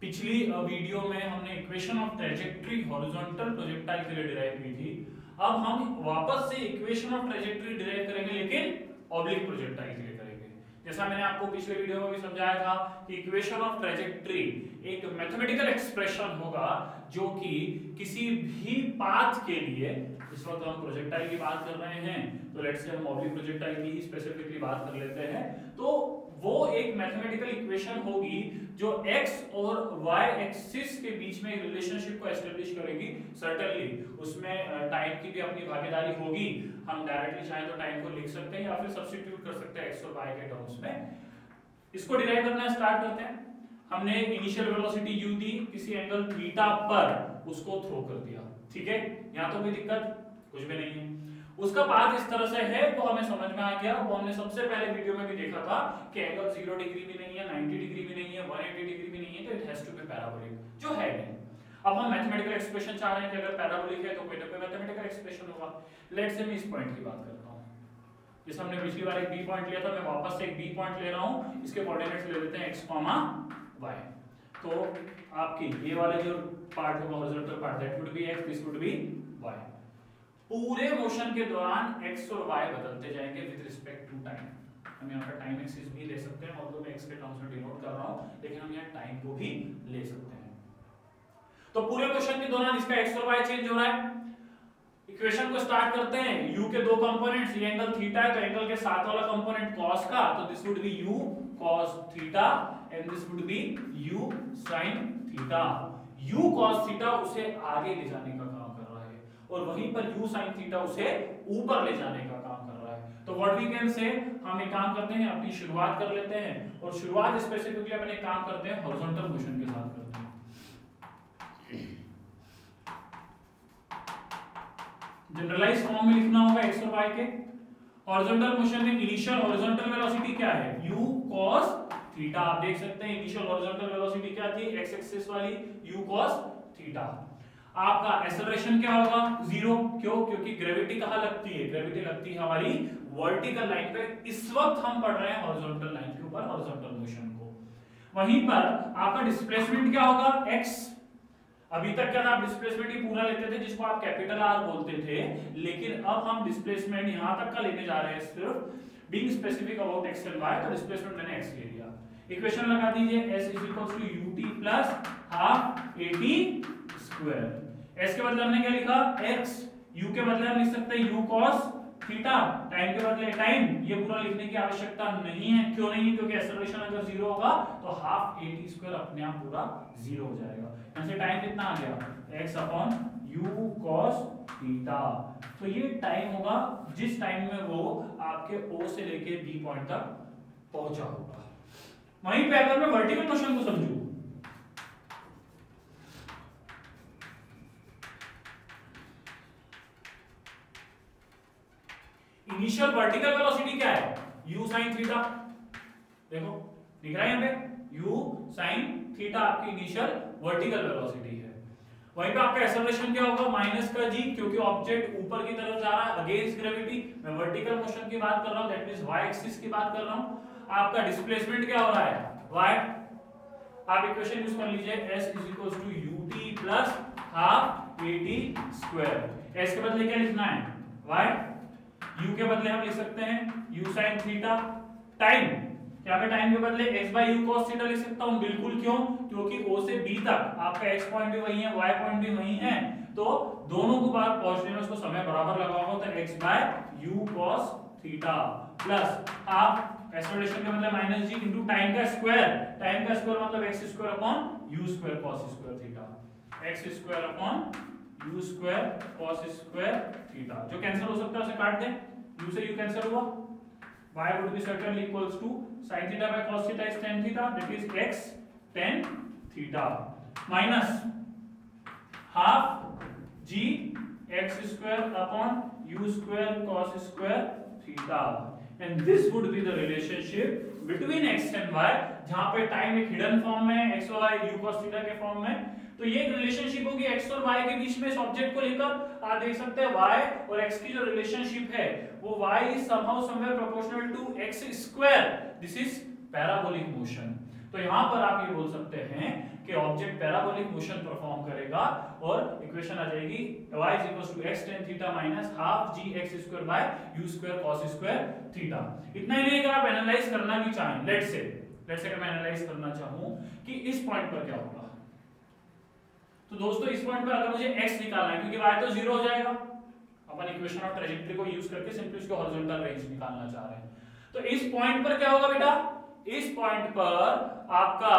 पिछली वीडियो में हमने equation of trajectory horizontal projectile के लिए डिराइव की थी। अब हम वापस से इक्वेशन ऑफ ट्रैजेक्टरी डिराइव करेंगे, लेकिन ऑब्लिक प्रोजेक्टाइल के लिए करेंगे। जैसा मैंने आपको पिछले वीडियो में भी समझाया था कि इक्वेशन ऑफ ट्रैजेक्टरी एक मैथमेटिकल एक्सप्रेशन होगा जो कि किसी भी पाथ के लिए, इस वक्त हम प्रोजेक्टाइल की बात कर रहे हैं, तो लेट्स से हम ऑब्लिक प्रोजेक्टाइल की ही स्पेसिफिकली बात कर लेते हैं, तो वो एक मैथमेटिकल इक्वेशन होगी जो x और y एक्सिस के बीच में एक रिलेशनशिप को एस्टेब्लिश करेगी। सर्टेनली उसमें टाइम की भी अपनी भागीदारी होगी। हम डायरेक्टली चाहे तो टाइम को लिख सकते हैं या फिर सब्स्टिट्यूट कर सकते हैं x और y के टर्म्स में। इसको डिराइव करना स्टार्ट करते हैं। हमने इनिशियल वेलोसिटी u दी, किसी एंगल थीटा पर उसको थ्रो कर दिया, ठीक है, यहां तो कोई दिक्कत कुछ भी नहीं है। उसका पाथ इस तरह से है, वो हमें समझ में आ गया। वो हमने सबसे पहले वीडियो में भी देखा था कि एंगल 0 डिग्री भी नहीं है, 90 डिग्री भी नहीं है, 180 डिग्री भी नहीं है, तो it has to be parabolic, जो है नहीं। अब हम मैथमेटिकल एक्सप्रेशन चाह रहे हैं कि अगर पैराबोलिक है तो कोई ना कोई मैथमेटिकल एक्सप्रेशन होगा। लेट्स से मैं इस पॉइंट की बात करता हूं, जैसे हमने पिछली बार एक बी पॉइंट लिया था, मैं वापस से एक बी पॉइंट ले रहा हूं। इसके कोऑर्डिनेट्स ले लेते हैं x, y। तो आपकी ये वाला जो पार्ट होगा horizontal part, that would B x, this would B y। पूरे मोशन के दौरान x और y बदलते जाएंगे विद रिस्पेक्ट टू टाइम। हम यहाँ पर टाइम एक्सिस भी ले सकते हैं, ऑल्दो मैं x के टर्म्स में डिनोट कर रहा हूँ, लेकिन हम यहाँ टाइम को भी ले सकते हैं। तो पूरे मोशन के दौरान इसका x और y चेंज हो रहा है। इक्वेशन को स्टार्ट करते हैं। u के दो कंपोनेंट्स, ये एंगल थीटा है, तो एंगल के साथ वाला कंपोनेंट cos का, तो this would B u cos theta and this would B u sin theta. u cos theta उसे आगे ले जाने का काम कर रहा और वहीं पर u sin थीटा उसे ऊपर ले जाने का काम कर रहा है। तो व्हाट वी कैन से, हम एक काम करते हैं, अपनी शुरुआत कर लेते हैं और शुरुआत स्पेसिफिकली अपन एक काम करते हैं हॉरिजॉन्टल मोशन के साथ करते हैं। जनरलाइज फॉर्म में लिखना होगा x और y के। हॉरिजॉन्टल मोशन में इनिशियल हॉरिजॉन्टल वेलोसिटी क्या है, u cos थीटा। आप देख सकते हैं इनिशियल हॉरिजॉन्टल वेलोसिटी क्या थी, x एक्सिस वाली u cos थीटा। आपका एक्सेलरेशन क्या होगा, 0। क्यों, क्योंकि ग्रेविटी कहां लगती है, ग्रेविटी लगती है हमारी वर्टिकल लाइन पे। इस वक्त हम पढ़ रहे हैं हॉरिजॉन्टल लाइन के ऊपर हॉरिजॉन्टल मोशन को। वहीं पर आपका डिस्प्लेसमेंट क्या होगा, x। अभी तक क्या था, आप डिस्प्लेसमेंट ही पूरा लेते थे जिसको आप कैपिटल R बोलते थे, लेकिन अब हम डिस्प्लेसमेंट यहां तक का लेने जा रहे हैं सिर्फ being specific about x and y। तो डिस्प्लेसमेंट मैंने x ले लिया। इक्वेशन लगा दीजिए, s ut plus half at square. s के बदले हमने क्या लिखा, x। u के बदले हम लिख सकते हैं u cos थीटा। टाइम के बदले टाइम, ये पूरा लिखने की आवश्यकता नहीं है। क्यों नहीं है, क्योंकि एक्सेलरेशन अगर 0 होगा तो हाफ at स्क्वायर अपने आप पूरा 0 हो जाएगा। यहां से टाइम कितना आ गया, x upon u cos theta. तो ये टाइम होगा जिस टाइम में वो आपके O से लेके B पॉइंट तक पहुंचा होगा। वहीं पे अगर मैं वर्टिकल मोशन को समझूं, इनिशियल वर्टिकल वेलोसिटी क्या है, u sin थीटा। देखो दिख रहा है यहां पे, u sin थीटा आपकी इनिशियल वर्टिकल वेलोसिटी है। वहीं पे आपका एक्सेलरेशन क्या होगा, माइनस का g, क्योंकि ऑब्जेक्ट ऊपर की तरफ जा रहा है अगेंस्ट ग्रेविटी। मैं वर्टिकल मोशन की बात कर रहा हूं, दैट मींस y एक्सिस की बात कर रहा हूं। आपका डिस्प्लेसमेंट क्या हो रहा है, y। आप इक्वेशन यूज कर लीजिए, s ut plus half at square. s के बदले क्या लिखना है, y। u के बदले हम लिख सकते हैं u sin थीटा। टाइम, क्या मैं टाइम के बदले x by u cos theta लिख सकता हूं, बिल्कुल। क्यों, क्योंकि O से B तक आपका x पॉइंट भी वही है, y पॉइंट भी वही है, तो दोनों को बार पहुंचने में उसको समय बराबर लगाओगे तो x by u cos theta plus आप एक्सेलरेशन के मतलब माइनस g इनटू टाइम का स्क्वायर। टाइम का स्क्वायर मतलब x square upon u square cos square theta. x square upon u square cos square theta. जो कैंसिल हो सकता है उसे काट दें, u से u कैंसिल हुआ, y would be certainly equals to sin theta by cos theta is tan theta, that is x tan theta minus half g x square upon u square cos square theta, and this would be the relationship between x and y, जहां पे टाइम एक हिडन फॉर्म में x और y u cos theta के फॉर्म में। तो ये एक रिलेशनशिप होगी x और y के बीच में इस ऑब्जेक्ट को लेकर। आप देख सकते हैं y और x की जो रिलेशनशिप है वो y is somehow somewhere proportional to x square. This is parabolic motion. तो यहाँ पर आप ये बोल सकते हैं कि ऑब्जेक्ट पैराबोलिक मोशन परफॉर्म करेगा और इक्वेशन आ जाएगी y = x tan theta minus half g x square by u square cos square theta. इतना ही नहीं, अगर आप एनालाइज करना भी चाहें, लेट्स से अगर मैं एनालाइज करना चाहूं कि इस पॉइंट पर क्या होगा, तो दोस्तों इस पॉइंट पर अगर मुझे x निकालना है, क्योंकि y तो 0 हो जाएगा, अपन इक्वेशन ऑफ ट्रैजेक्टरी को यूज करके सिंपली उसके हॉरिजॉन्टल रेंज निकालना चाह रहे हैं। तो इस पॉइंट पर क्या होगा बेटा, इस पॉइंट पर आपका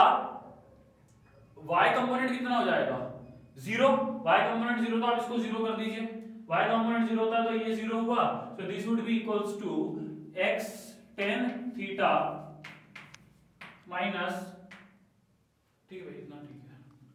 y कंपोनेंट कितना हो जाएगा, 0। y कंपोनेंट 0 तो आप इसको 0 कर दीजिए, y कंपोनेंट 0 होता है तो ये 0 हुआ। So this would be equals to x tan theta minus, ठीक है भाई इतना ठीक है,